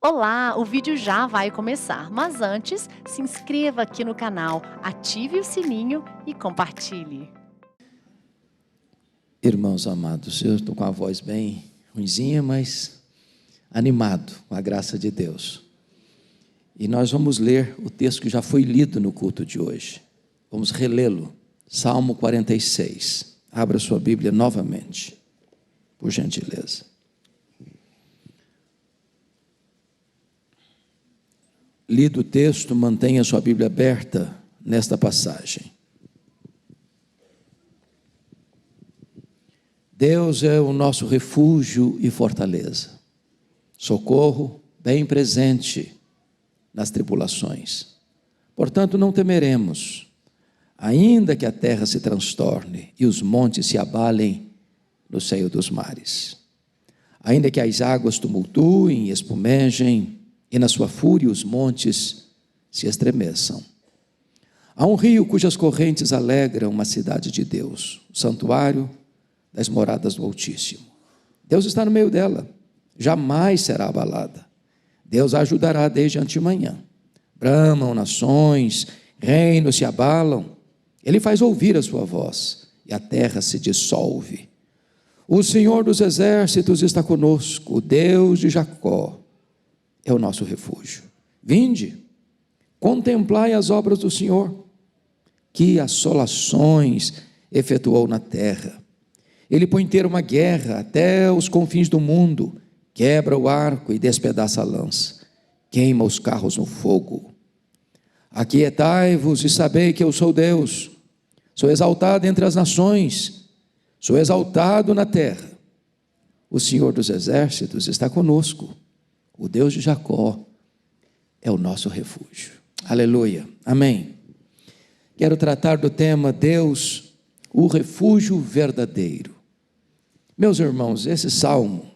Olá, o vídeo já vai começar, mas antes, se inscreva aqui no canal, ative o sininho e compartilhe. Irmãos amados, eu estou com a voz bem ruinzinha, mas animado com a graça de Deus. E nós vamos ler o texto que já foi lido no culto de hoje. Vamos relê-lo, Salmo 46. Abra sua Bíblia novamente, por gentileza. Lido o texto, mantenha sua Bíblia aberta nesta passagem. Deus é o nosso refúgio e fortaleza, socorro bem presente nas tribulações. Portanto, não temeremos, ainda que a terra se transtorne e os montes se abalem no seio dos mares. Ainda que as águas tumultuem e espumejem, e na sua fúria os montes se estremeçam. Há um rio cujas correntes alegram uma cidade de Deus, o santuário das moradas do Altíssimo. Deus está no meio dela, jamais será abalada. Deus a ajudará desde antemanhã. Bramam nações, reinos se abalam. Ele faz ouvir a sua voz e a terra se dissolve. O Senhor dos exércitos está conosco, o Deus de Jacó é o nosso refúgio. Vinde, contemplai as obras do Senhor, que assolações efetuou na terra. Ele põe termo à guerra até os confins do mundo, quebra o arco e despedaça a lança, queima os carros no fogo. Aquietai-vos e sabei que eu sou Deus, sou exaltado entre as nações, sou exaltado na terra. O Senhor dos exércitos está conosco, o Deus de Jacó é o nosso refúgio. Aleluia, amém. Quero tratar do tema Deus, o refúgio verdadeiro. Meus irmãos, esse salmo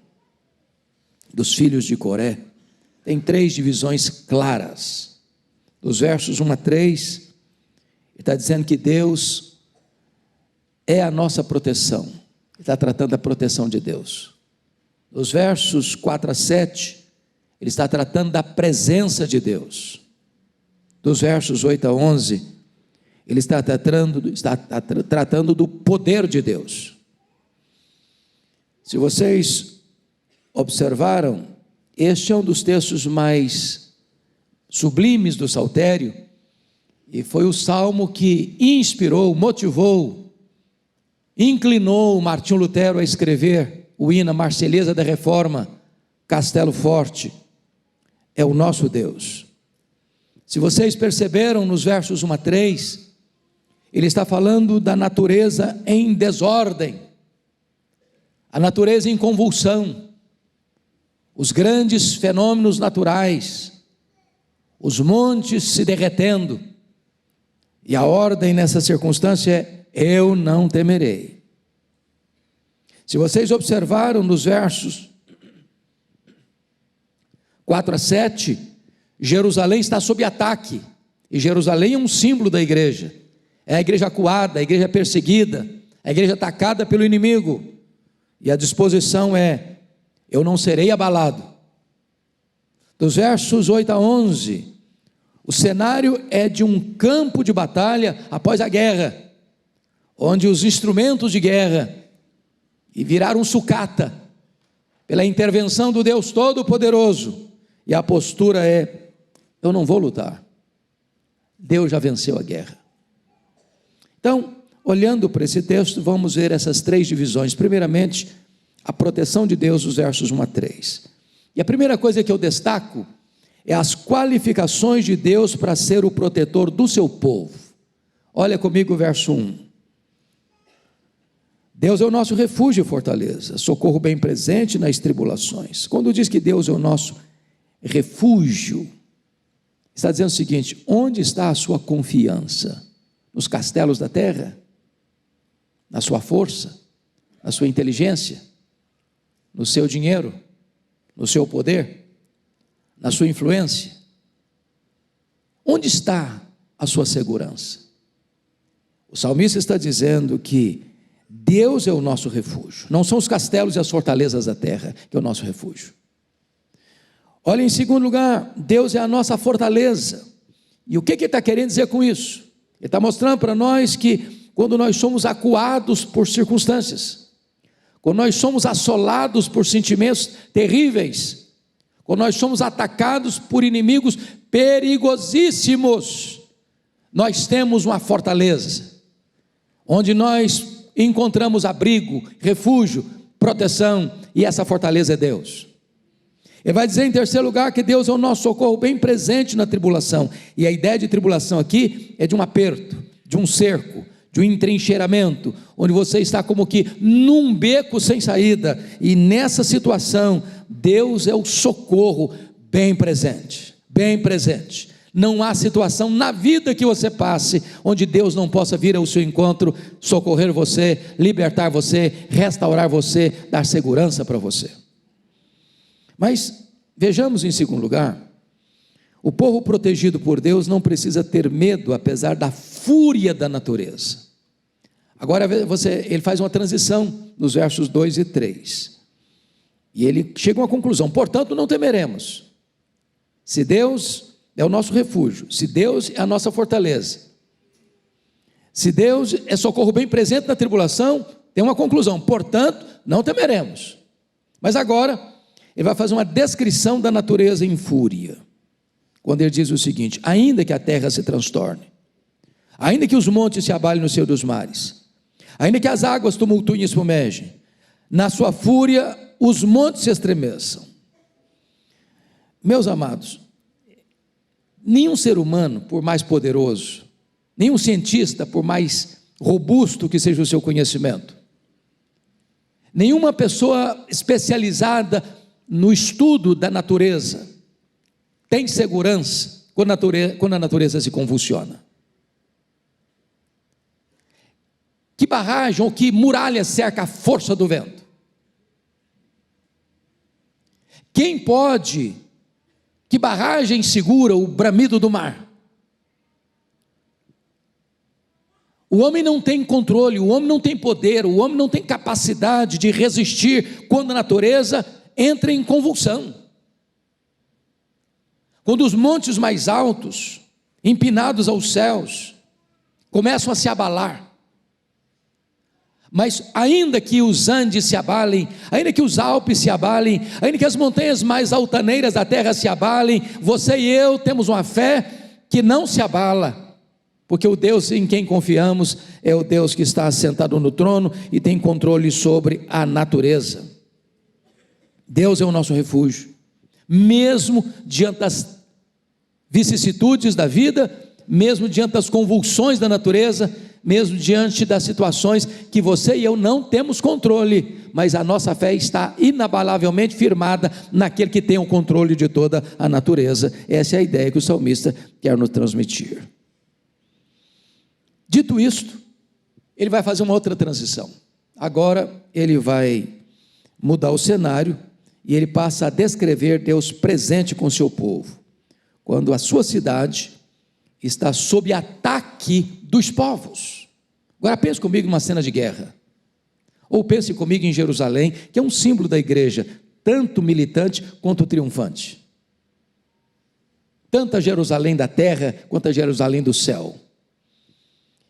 dos filhos de Coré tem 3 divisões claras. Dos versos 1 a 3, ele está dizendo que Deus é a nossa proteção. Ele está tratando da proteção de Deus. Dos versos 4 a 7, ele está tratando da presença de Deus. Dos versos 8 a 11, ele está tratando do poder de Deus. Se vocês observaram, este é um dos textos mais sublimes do Saltério, e foi o salmo que inspirou, motivou, inclinou Martinho Lutero a escrever o hino Marselhesa da Reforma, Castelo Forte. É o nosso Deus. Se vocês perceberam nos versos 1 a 3, ele está falando da natureza em desordem, a natureza em convulsão, os grandes fenômenos naturais, os montes se derretendo, e a ordem nessa circunstância é: eu não temerei. Se vocês observaram nos versos 4 a 7, Jerusalém está sob ataque, e Jerusalém é um símbolo da igreja, é a igreja acuada, a igreja perseguida, a igreja atacada pelo inimigo, e a disposição é: eu não serei abalado. Dos versos 8 a 11, o cenário é de um campo de batalha após a guerra, onde os instrumentos de guerra viraram sucata, pela intervenção do Deus Todo-Poderoso, e a postura é: eu não vou lutar, Deus já venceu a guerra. Então, olhando para esse texto, vamos ver essas 3 divisões. Primeiramente, a proteção de Deus, os versos 1 a 3. E a primeira coisa que eu destaco é as qualificações de Deus para ser o protetor do seu povo. Olha comigo o verso 1. Deus é o nosso refúgio e fortaleza, socorro bem presente nas tribulações. Quando diz que Deus é o nosso refúgio, está dizendo o seguinte: onde está a sua confiança? Nos castelos da terra? Na sua força? Na sua inteligência? No seu dinheiro? No seu poder? Na sua influência? Onde está a sua segurança? O salmista está dizendo que Deus é o nosso refúgio, não são os castelos e as fortalezas da terra que é o nosso refúgio. Olha, em segundo lugar, Deus é a nossa fortaleza. E o que ele está querendo dizer com isso? Ele está mostrando para nós que quando nós somos acuados por circunstâncias, quando nós somos assolados por sentimentos terríveis, quando nós somos atacados por inimigos perigosíssimos, nós temos uma fortaleza, onde nós encontramos abrigo, refúgio, proteção, e essa fortaleza é Deus. Ele vai dizer em terceiro lugar que Deus é o nosso socorro bem presente na tribulação, e a ideia de tribulação aqui é de um aperto, de um cerco, de um entrincheiramento, onde você está como que num beco sem saída, e nessa situação, Deus é o socorro bem presente, bem presente. Não há situação na vida que você passe, onde Deus não possa vir ao seu encontro, socorrer você, libertar você, restaurar você, dar segurança para você. Mas vejamos em segundo lugar, o povo protegido por Deus não precisa ter medo, apesar da fúria da natureza. Agora ele faz uma transição nos versos 2 e 3, e ele chega a uma conclusão: portanto não temeremos, se Deus é o nosso refúgio, se Deus é a nossa fortaleza, se Deus é socorro bem presente na tribulação, tem uma conclusão: portanto não temeremos. Mas agora ele vai fazer uma descrição da natureza em fúria, quando ele diz o seguinte: ainda que a terra se transtorne, ainda que os montes se abalem no seio dos mares, ainda que as águas tumultuem e espumejem, na sua fúria os montes se estremeçam. Meus amados, nenhum ser humano, por mais poderoso, nenhum cientista, por mais robusto que seja o seu conhecimento, nenhuma pessoa especializada no estudo da natureza tem segurança quando a natureza se convulsiona. Que barragem ou que muralha cerca a força do vento? Quem pode? Que barragem segura o bramido do mar? O homem não tem controle, o homem não tem poder, o homem não tem capacidade de resistir quando a natureza entra em convulsão. Quando os montes mais altos, empinados aos céus, começam a se abalar. Mas ainda que os Andes se abalem, ainda que os Alpes se abalem, ainda que as montanhas mais altaneiras da terra se abalem, você e eu temos uma fé que não se abala, porque o Deus em quem confiamos é o Deus que está assentado no trono e tem controle sobre a natureza. Deus é o nosso refúgio, mesmo diante das vicissitudes da vida, mesmo diante das convulsões da natureza, mesmo diante das situações que você e eu não temos controle, mas a nossa fé está inabalavelmente firmada naquele que tem o controle de toda a natureza. Essa é a ideia que o salmista quer nos transmitir. Dito isto, ele vai fazer uma outra transição. Agora ele vai mudar o cenário e ele passa a descrever Deus presente com o seu povo, quando a sua cidade está sob ataque dos povos. Agora pense comigo numa cena de guerra, ou pense comigo em Jerusalém, que é um símbolo da igreja, tanto militante quanto triunfante, tanto a Jerusalém da terra quanto a Jerusalém do céu.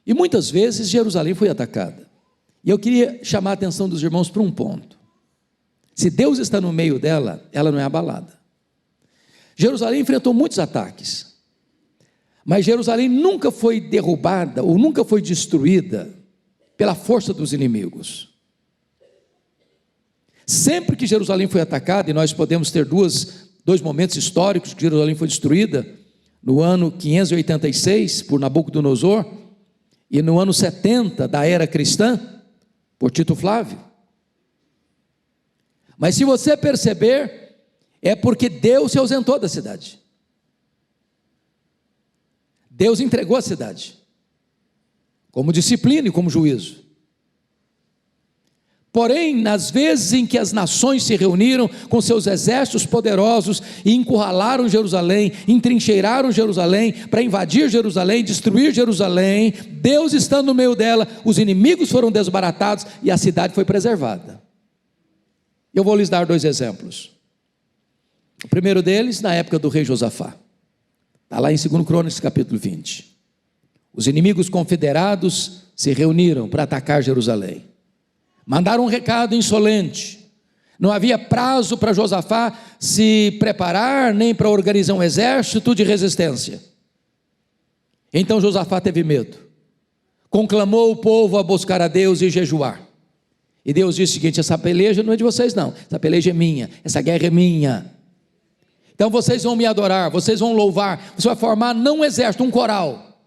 E muitas vezes Jerusalém foi atacada, e eu queria chamar a atenção dos irmãos para um ponto: se Deus está no meio dela, ela não é abalada. Jerusalém enfrentou muitos ataques, mas Jerusalém nunca foi derrubada ou nunca foi destruída pela força dos inimigos. Sempre que Jerusalém foi atacada, e nós podemos ter dois momentos históricos que Jerusalém foi destruída, no ano 586 por Nabucodonosor e no ano 70 da era cristã por Tito Flávio. Mas se você perceber, é porque Deus se ausentou da cidade. Deus entregou a cidade, como disciplina e como juízo. Porém, nas vezes em que as nações se reuniram com seus exércitos poderosos e encurralaram Jerusalém, entrincheiraram Jerusalém, para invadir Jerusalém, destruir Jerusalém, Deus estando no meio dela, os inimigos foram desbaratados e a cidade foi preservada. Eu vou lhes dar 2 exemplos. O primeiro deles, na época do rei Josafá. Está lá em 2 Crônicas, capítulo 20. Os inimigos confederados se reuniram para atacar Jerusalém. Mandaram um recado insolente. Não havia prazo para Josafá se preparar, nem para organizar um exército de resistência. Então Josafá teve medo. Conclamou o povo a buscar a Deus e jejuar. E Deus disse o seguinte: essa peleja não é de vocês não, essa peleja é minha, essa guerra é minha. Então vocês vão me adorar, vocês vão louvar, você vai formar não um exército, um coral.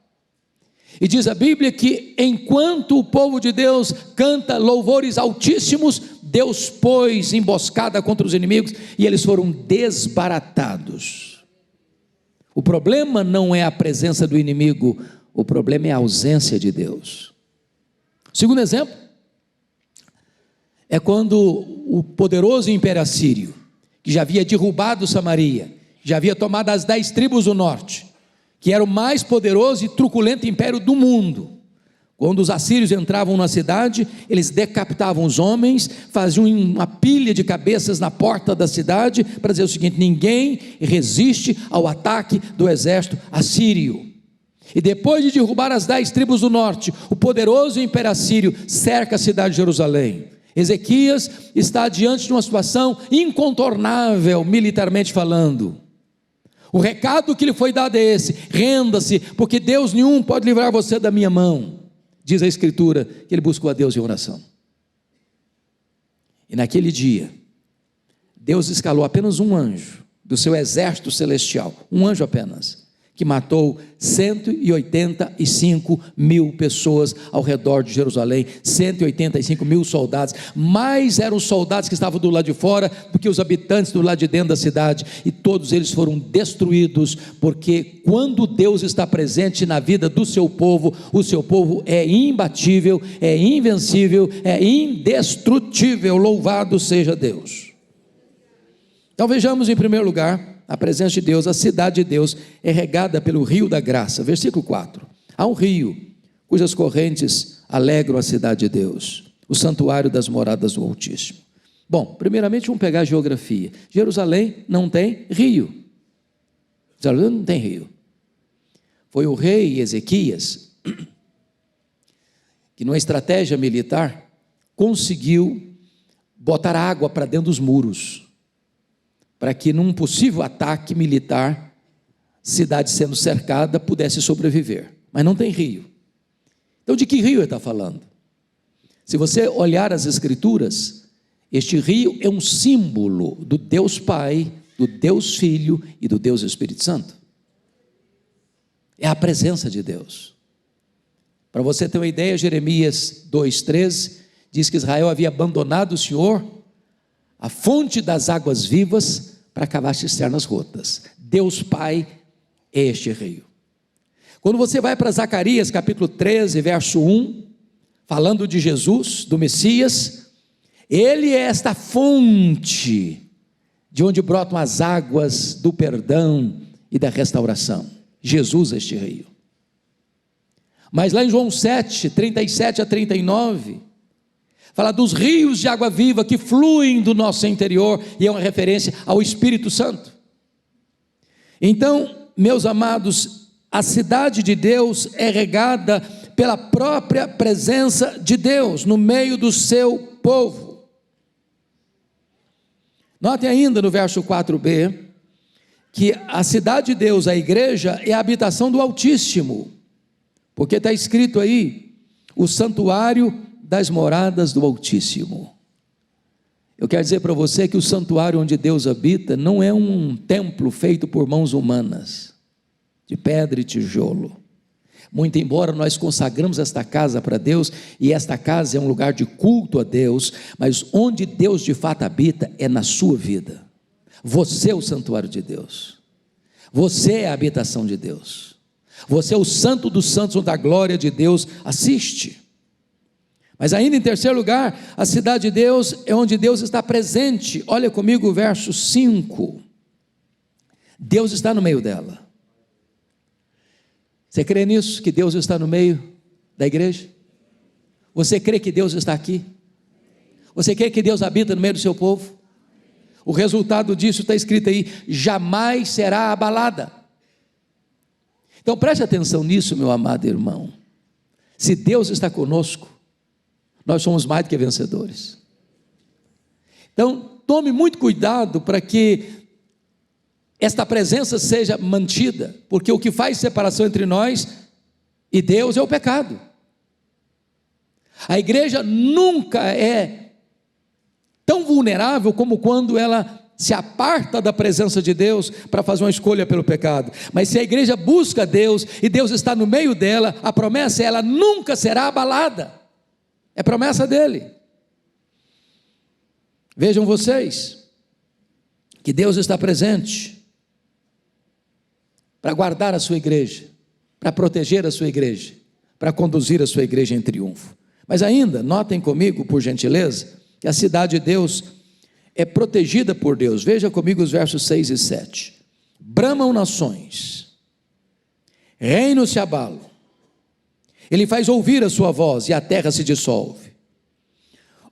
E diz a Bíblia que enquanto o povo de Deus canta louvores altíssimos, Deus pôs emboscada contra os inimigos e eles foram desbaratados. O problema não é a presença do inimigo, o problema é a ausência de Deus. Segundo exemplo, é quando o poderoso Império Assírio, que já havia derrubado Samaria, já havia tomado as 10 tribos do norte, que era o mais poderoso e truculento império do mundo. Quando os assírios entravam na cidade, eles decapitavam os homens, faziam uma pilha de cabeças na porta da cidade, para dizer o seguinte: ninguém resiste ao ataque do exército assírio. E depois de derrubar as 10 tribos do norte, o poderoso Império Assírio cerca a cidade de Jerusalém. Ezequias está diante de uma situação incontornável, militarmente falando. O recado que lhe foi dado é esse: renda-se, porque Deus nenhum pode livrar você da minha mão. Diz a Escritura que ele buscou a Deus em oração. E naquele dia, Deus escalou apenas um anjo do seu exército celestial, um anjo apenas, que matou 185 mil pessoas ao redor de Jerusalém, 185 mil soldados, mais eram os soldados que estavam do lado de fora do que os habitantes do lado de dentro da cidade, e todos eles foram destruídos, porque quando Deus está presente na vida do seu povo, o seu povo é imbatível, é invencível, é indestrutível. Louvado seja Deus. Então vejamos em primeiro lugar a presença de Deus. A cidade de Deus é regada pelo rio da graça. Versículo 4. Há um rio cujas correntes alegram a cidade de Deus, o santuário das moradas do Altíssimo. Bom, primeiramente vamos pegar a geografia. Jerusalém não tem rio. Jerusalém não tem rio. Foi o rei Ezequias que, numa estratégia militar, conseguiu botar água para dentro dos muros, para que num possível ataque militar, cidade sendo cercada, pudesse sobreviver. Mas não tem rio. Então de que rio ele está falando? Se você olhar as Escrituras, este rio é um símbolo do Deus Pai, do Deus Filho e do Deus Espírito Santo. É a presença de Deus. Para você ter uma ideia, Jeremias 2,13 diz que Israel havia abandonado o Senhor, a fonte das águas vivas, para cavar cisternas rotas. Deus Pai é este rio. Quando você vai para Zacarias capítulo 13, verso 1, falando de Jesus, do Messias, ele é esta fonte de onde brotam as águas do perdão e da restauração. Jesus é este rio. Mas lá em João 7, 37 a 39, fala dos rios de água viva que fluem do nosso interior, e é uma referência ao Espírito Santo. Então, meus amados, a cidade de Deus é regada pela própria presença de Deus no meio do seu povo. Notem ainda no verso 4b, que a cidade de Deus, a igreja, é a habitação do Altíssimo, porque está escrito aí, o santuário das moradas do Altíssimo. Eu quero dizer para você que o santuário onde Deus habita não é um templo feito por mãos humanas, de pedra e tijolo. Muito embora nós consagramos esta casa para Deus, e esta casa é um lugar de culto a Deus, mas onde Deus de fato habita é na sua vida. Você é o santuário de Deus, você é a habitação de Deus, você é o santo dos santos, onde a glória de Deus assiste. Mas ainda em terceiro lugar, a cidade de Deus é onde Deus está presente. Olha comigo o verso 5. Deus está no meio dela. Você crê nisso, que Deus está no meio da igreja? Você crê que Deus está aqui? Você crê que Deus habita no meio do seu povo? O resultado disso está escrito aí: jamais será abalada. Então preste atenção nisso, meu amado irmão. Se Deus está conosco, nós somos mais do que vencedores. Então tome muito cuidado para que esta presença seja mantida, porque o que faz separação entre nós e Deus é o pecado. A igreja nunca é tão vulnerável como quando ela se aparta da presença de Deus para fazer uma escolha pelo pecado. Mas se a igreja busca Deus e Deus está no meio dela, a promessa é: ela nunca será abalada. É promessa dele. Vejam vocês que Deus está presente para guardar a sua igreja, para proteger a sua igreja, para conduzir a sua igreja em triunfo. Mas ainda, notem comigo, por gentileza, que a cidade de Deus é protegida por Deus. Veja comigo os versos 6 e 7. Bramam nações, reinos se abalam, ele faz ouvir a sua voz e a terra se dissolve.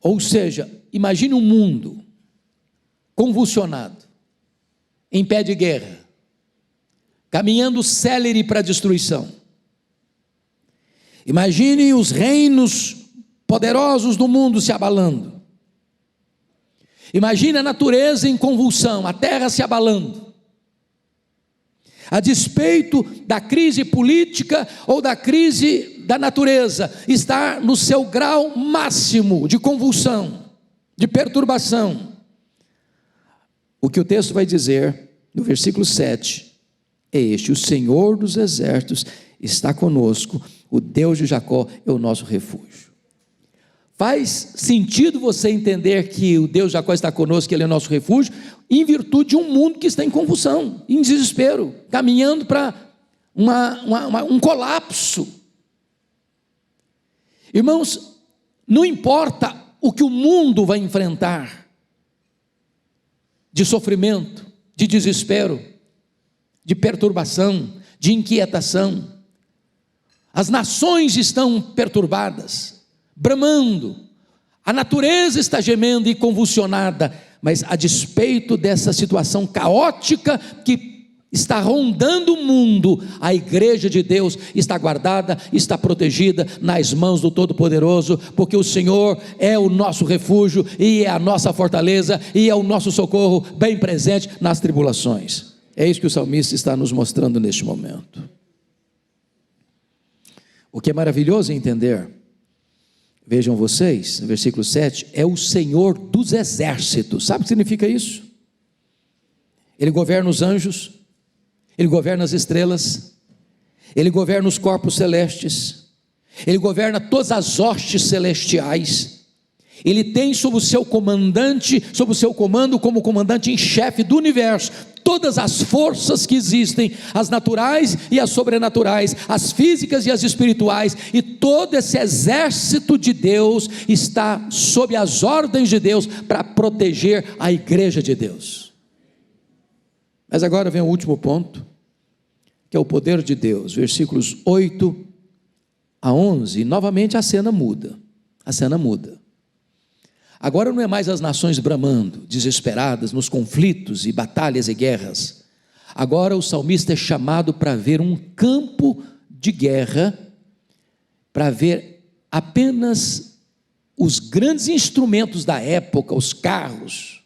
Ou seja, imagine um mundo convulsionado, em pé de guerra, caminhando célere para a destruição. Imagine os reinos poderosos do mundo se abalando. Imagine a natureza em convulsão, a terra se abalando. A despeito da crise política ou da crise da natureza, está no seu grau máximo de convulsão, de perturbação. O que o texto vai dizer no versículo 7 é este: o Senhor dos exércitos está conosco, o Deus de Jacó é o nosso refúgio. Faz sentido você entender que o Deus de Jacó está conosco, que Ele é o nosso refúgio, em virtude de um mundo que está em convulsão, em desespero, caminhando para um colapso. Irmãos, não importa o que o mundo vai enfrentar, de sofrimento, de desespero, de perturbação, de inquietação. As nações estão perturbadas, bramando, a natureza está gemendo e convulsionada, mas a despeito dessa situação caótica que está rondando o mundo, a igreja de Deus está guardada, está protegida nas mãos do Todo-Poderoso, porque o Senhor é o nosso refúgio, e é a nossa fortaleza, e é o nosso socorro bem presente nas tribulações. É isso que o salmista está nos mostrando neste momento. O que é maravilhoso entender, vejam vocês, no versículo 7, é o Senhor dos exércitos. Sabe o que significa isso? Ele governa os anjos, Ele governa as estrelas, Ele governa os corpos celestes, Ele governa todas as hostes celestiais. Ele tem sob o seu comandante, sob o seu comando, como comandante em chefe do universo, todas as forças que existem, as naturais e as sobrenaturais, as físicas e as espirituais, e todo esse exército de Deus está sob as ordens de Deus para proteger a igreja de Deus. Mas agora vem o último ponto, que é o poder de Deus, versículos 8 a 11, e novamente a cena muda. Agora não é mais as nações bramando, desesperadas nos conflitos e batalhas e guerras. Agora o salmista é chamado para ver um campo de guerra, para ver apenas os grandes instrumentos da época, os carros.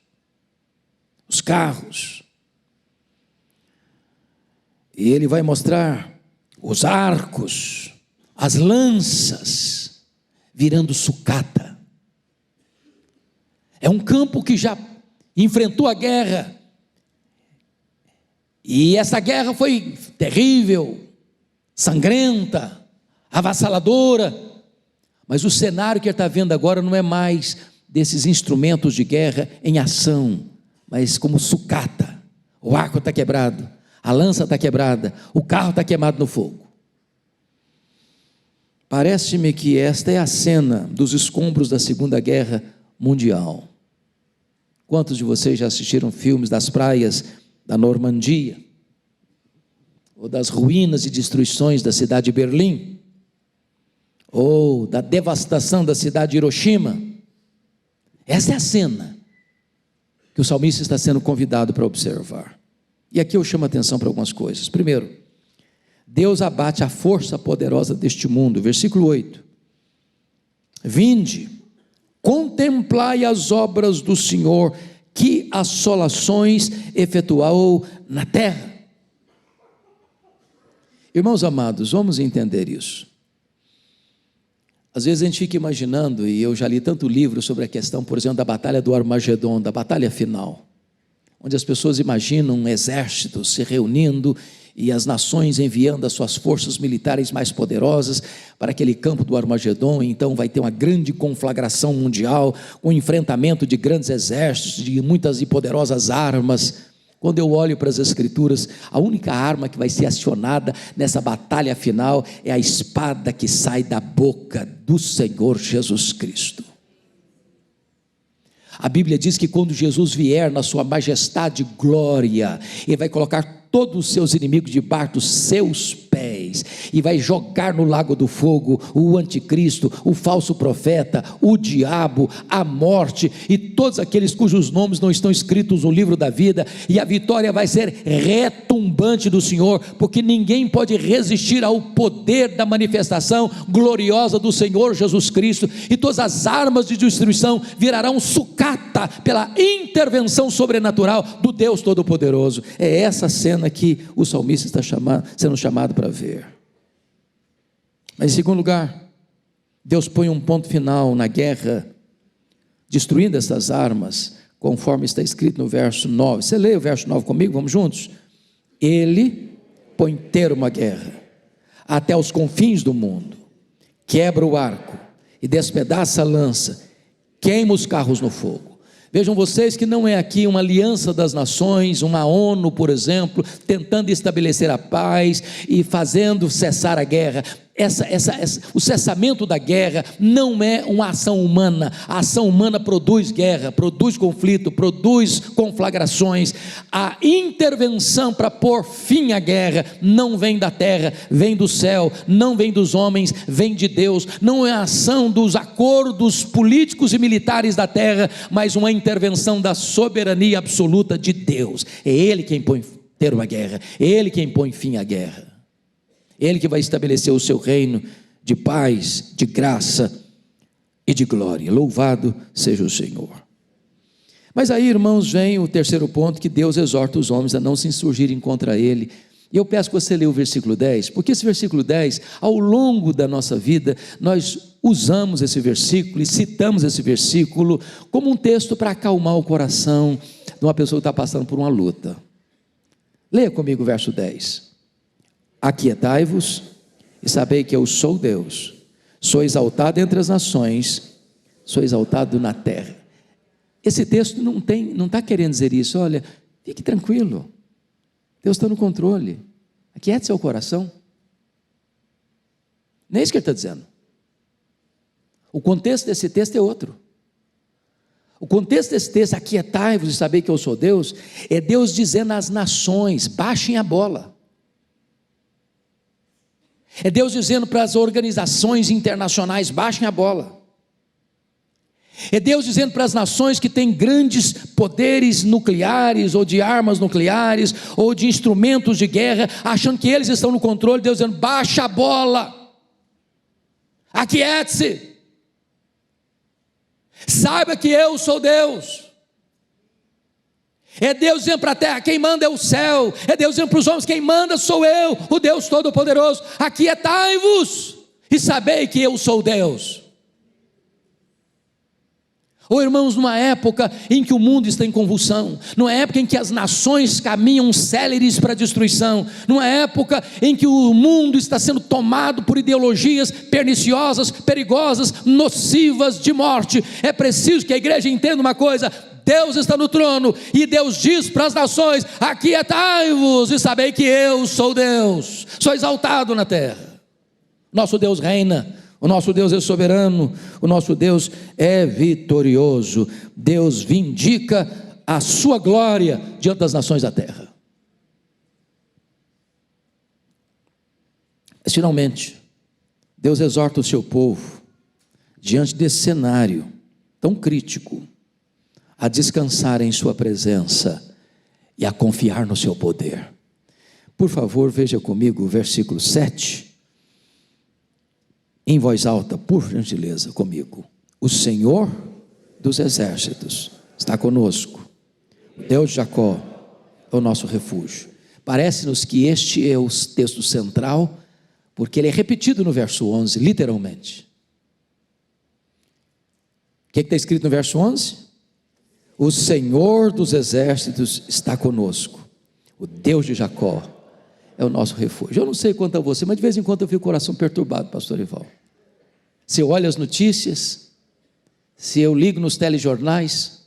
E ele vai mostrar os arcos, as lanças, virando sucata. É um campo que já enfrentou a guerra, e essa guerra foi terrível, sangrenta, avassaladora, mas o cenário que ele está vendo agora não é mais desses instrumentos de guerra em ação, mas como sucata. O arco está quebrado, a lança está quebrada, o carro está queimado no fogo. Parece-me que esta é a cena dos escombros da Segunda Guerra Mundial. Quantos de vocês já assistiram filmes das praias da Normandia? Ou das ruínas e destruições da cidade de Berlim? Ou da devastação da cidade de Hiroshima? Essa é a cena que que o salmista está sendo convidado para observar. E aqui eu chamo a atenção para algumas coisas. Primeiro, Deus abate a força poderosa deste mundo. Versículo 8. Vinde, contemplai as obras do Senhor, que assolações efetuou na terra. Irmãos amados, vamos entender isso. Às vezes a gente fica imaginando, e eu já li tanto livro sobre a questão, por exemplo, da batalha do Armagedon, da batalha final, onde as pessoas imaginam um exército se reunindo e as nações enviando as suas forças militares mais poderosas para aquele campo do Armagedon. Então vai ter uma grande conflagração mundial, um enfrentamento de grandes exércitos, de muitas e poderosas armas. Quando eu olho para as Escrituras, a única arma que vai ser acionada nessa batalha final é a espada que sai da boca do Senhor Jesus Cristo. A Bíblia diz que quando Jesus vier na sua majestade e glória, Ele vai colocar todos os seus inimigos debaixo dos seus pés, e vai jogar no lago do fogo o anticristo, o falso profeta, o diabo, a morte, e todos aqueles cujos nomes não estão escritos no livro da vida, e a vitória vai ser retumbante do Senhor, porque ninguém pode resistir ao poder da manifestação gloriosa do Senhor Jesus Cristo, e todas as armas de destruição virarão sucata pela intervenção sobrenatural do Deus Todo-Poderoso. É essa cena que o salmista está sendo chamado para ver. Mas em segundo lugar, Deus põe um ponto final na guerra, destruindo essas armas, conforme está escrito no verso 9. Você lê o verso 9 comigo? Vamos juntos? Ele põe termo à guerra, até os confins do mundo, quebra o arco, e despedaça a lança, queima os carros no fogo. Vejam vocês que não é aqui uma aliança das nações, uma ONU, por exemplo, tentando estabelecer a paz e fazendo cessar a guerra. O cessamento da guerra não é uma ação humana. A ação humana produz guerra, produz conflito, produz conflagrações. A intervenção para pôr fim à guerra não vem da terra, vem do céu, não vem dos homens, vem de Deus. Não é a ação dos acordos políticos e militares da terra, mas uma intervenção da soberania absoluta de Deus. É Ele quem põe termo à guerra, é Ele quem põe fim à guerra. Ele que vai estabelecer o seu reino de paz, de graça e de glória. Louvado seja o Senhor. Mas aí, irmãos, vem o terceiro ponto, que Deus exorta os homens a não se insurgirem contra Ele. E eu peço que você leia o versículo 10, porque esse versículo 10, ao longo da nossa vida, nós usamos esse versículo e citamos esse versículo como um texto para acalmar o coração de uma pessoa que está passando por uma luta. Leia comigo o verso 10. Aquietai-vos e sabei que eu sou Deus, sou exaltado entre as nações, sou exaltado na terra. Esse texto não está querendo dizer isso. Olha, fique tranquilo, Deus está no controle, aquiete seu coração. Não é isso que ele está dizendo. O contexto desse texto é outro. O contexto desse texto, aquietai-vos e sabei que eu sou Deus, é Deus dizendo às nações: baixem a bola. É Deus dizendo para as organizações internacionais: baixem a bola. É Deus dizendo para as nações que têm grandes poderes nucleares, ou de armas nucleares, ou de instrumentos de guerra, achando que eles estão no controle. Deus dizendo: baixa a bola, aquiete-se, saiba que eu sou Deus. É Deus dizendo para a terra: quem manda é o céu. É Deus dizendo para os homens: quem manda sou eu, o Deus Todo-Poderoso. Aquietai-vos e sabei que eu sou Deus. Oh, irmãos, numa época em que o mundo está em convulsão, numa época em que as nações caminham céleres para a destruição, numa época em que o mundo está sendo tomado por ideologias perniciosas, perigosas, nocivas, de morte, é preciso que a igreja entenda uma coisa: Deus está no trono, e Deus diz para as nações: aquietai-vos e sabei que eu sou Deus, sou exaltado na terra. Nosso Deus reina, o nosso Deus é soberano, o nosso Deus é vitorioso. Deus vindica a sua glória diante das nações da terra. Mas finalmente, Deus exorta o seu povo, diante desse cenário tão crítico, a descansar em sua presença e a confiar no seu poder. Por favor, veja comigo o versículo 7, em voz alta, por gentileza, comigo. O Senhor dos exércitos está conosco, o Deus de Jacó é o nosso refúgio. Parece-nos que este é o texto central, porque ele é repetido no verso 11, literalmente. O que está escrito no verso 11? O Senhor dos exércitos está conosco, o Deus de Jacó é o nosso refúgio. Eu não sei quanto a você, mas de vez em quando eu fico com o coração perturbado, pastor Ival. Se eu olho as notícias, se eu ligo nos telejornais,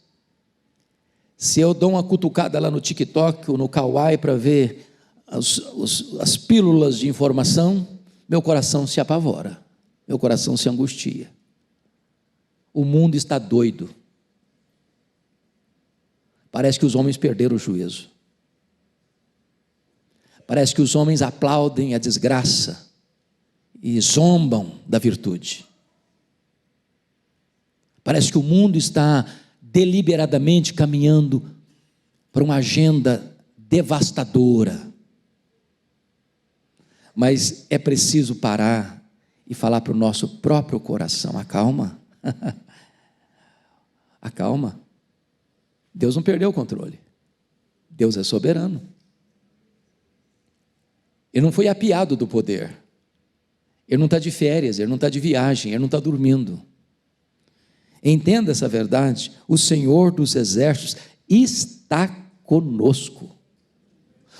se eu dou uma cutucada lá no TikTok ou no Kawaii para ver as pílulas de informação, meu coração se apavora, meu coração se angustia. O mundo está doido. Parece que os homens perderam o juízo. Parece que os homens aplaudem a desgraça e zombam da virtude. Parece que o mundo está deliberadamente caminhando para uma agenda devastadora. Mas é preciso parar e falar para o nosso próprio coração: acalma, acalma. Deus não perdeu o controle, Deus é soberano. Ele não foi apiado do poder, ele não está de férias, ele não está de viagem, ele não está dormindo. Entenda essa verdade: o Senhor dos exércitos está conosco.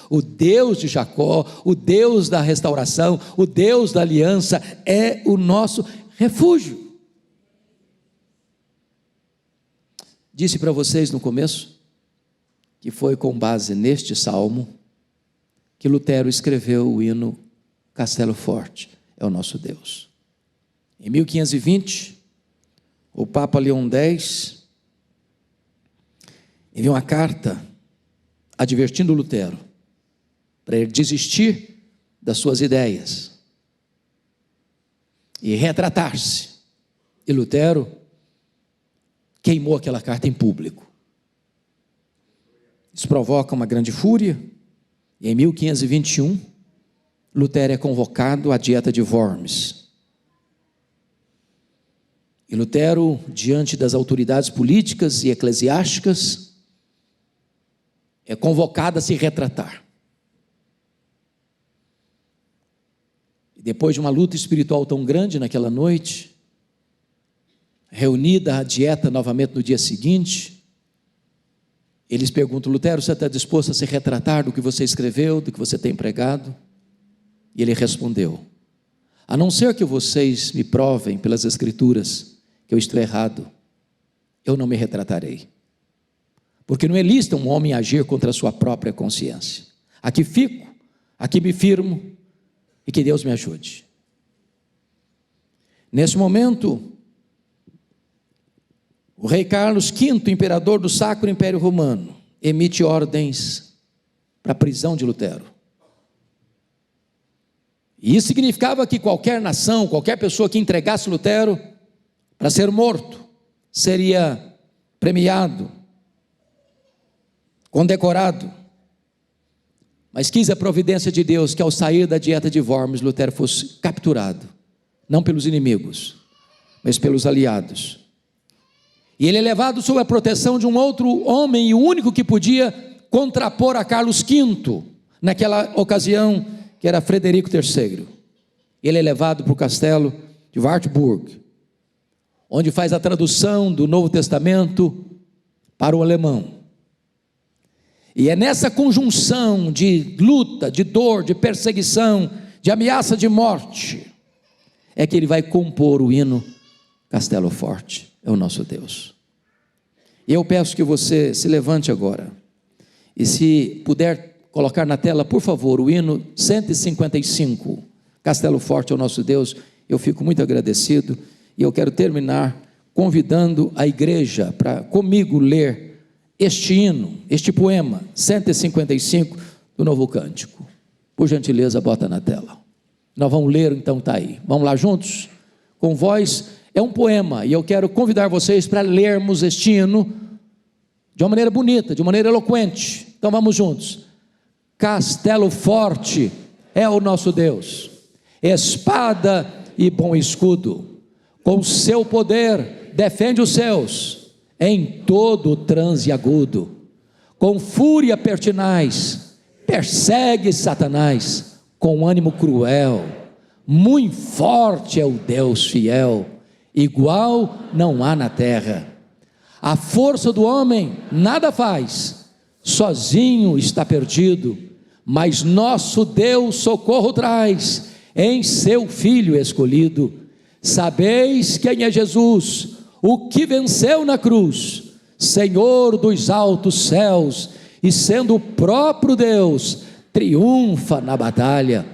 O Deus de Jacó, o Deus da restauração, o Deus da aliança é o nosso refúgio. Disse para vocês no começo que foi com base neste salmo que Lutero escreveu o hino Castelo Forte é o nosso Deus. Em 1520, o Papa Leão X enviou uma carta advertindo Lutero para ele desistir das suas ideias e retratar-se. E Lutero queimou aquela carta em público. Isso provoca uma grande fúria. E em 1521, Lutero é convocado à dieta de Worms. E Lutero, diante das autoridades políticas e eclesiásticas, é convocado a se retratar. E depois de uma luta espiritual tão grande naquela noite, reunida a dieta novamente no dia seguinte, eles perguntam: Lutero, você está disposto a se retratar do que você escreveu, do que você tem pregado? E ele respondeu: a não ser que vocês me provem pelas escrituras que eu estou errado, eu não me retratarei. Porque não é lícito um homem agir contra a sua própria consciência. Aqui fico, aqui me firmo, e que Deus me ajude. Nesse momento, o rei Carlos V, imperador do Sacro Império Romano, emite ordens para a prisão de Lutero. E isso significava que qualquer nação, qualquer pessoa que entregasse Lutero para ser morto, seria premiado, condecorado. Mas quis a providência de Deus que ao sair da dieta de Worms, Lutero fosse capturado, não pelos inimigos, mas pelos aliados. E ele é levado sob a proteção de um outro homem, e o único que podia contrapor a Carlos V, naquela ocasião, que era Frederico III. Ele é levado para o castelo de Wartburg, onde faz a tradução do Novo Testamento para o alemão. E é nessa conjunção de luta, de dor, de perseguição, de ameaça de morte, é que ele vai compor o hino Castelo Forte é o nosso Deus. E eu peço que você se levante agora, e se puder colocar na tela, por favor, o hino 155, Castelo Forte é o nosso Deus, eu fico muito agradecido. E eu quero terminar convidando a igreja para comigo ler este hino, este poema 155 do Novo Cântico. Por gentileza, bota na tela. Nós vamos ler, então está aí. Vamos lá juntos? Com voz. É um poema, e eu quero convidar vocês para lermos este hino de uma maneira bonita, de uma maneira eloquente. Então vamos juntos. Castelo forte é o nosso Deus, espada e bom escudo, com seu poder defende os seus, em todo transe agudo, com fúria pertinaz, persegue Satanás, com ânimo cruel, muito forte é o Deus fiel, igual não há na terra. A força do homem nada faz, sozinho está perdido, mas nosso Deus socorro traz, em seu Filho escolhido. Sabeis quem é Jesus, o que venceu na cruz, Senhor dos altos céus, e sendo o próprio Deus, triunfa na batalha.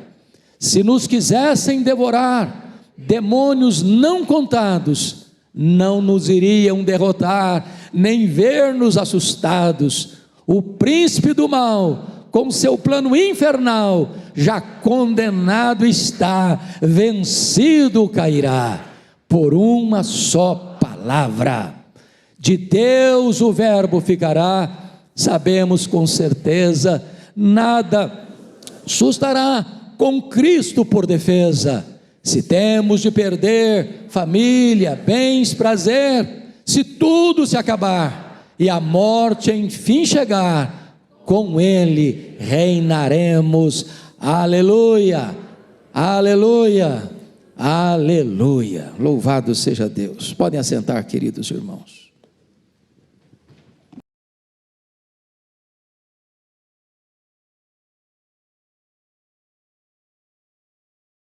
Se nos quisessem devorar, demônios não contados, não nos iriam derrotar, nem ver-nos assustados. O príncipe do mal, com seu plano infernal, já condenado está, vencido cairá, por uma só palavra. De Deus o verbo ficará, sabemos com certeza, nada sustará com Cristo por defesa. Se temos de perder família, bens, prazer, se tudo se acabar e a morte enfim chegar, com Ele reinaremos. Aleluia, aleluia, aleluia. Louvado seja Deus. Podem assentar, queridos irmãos.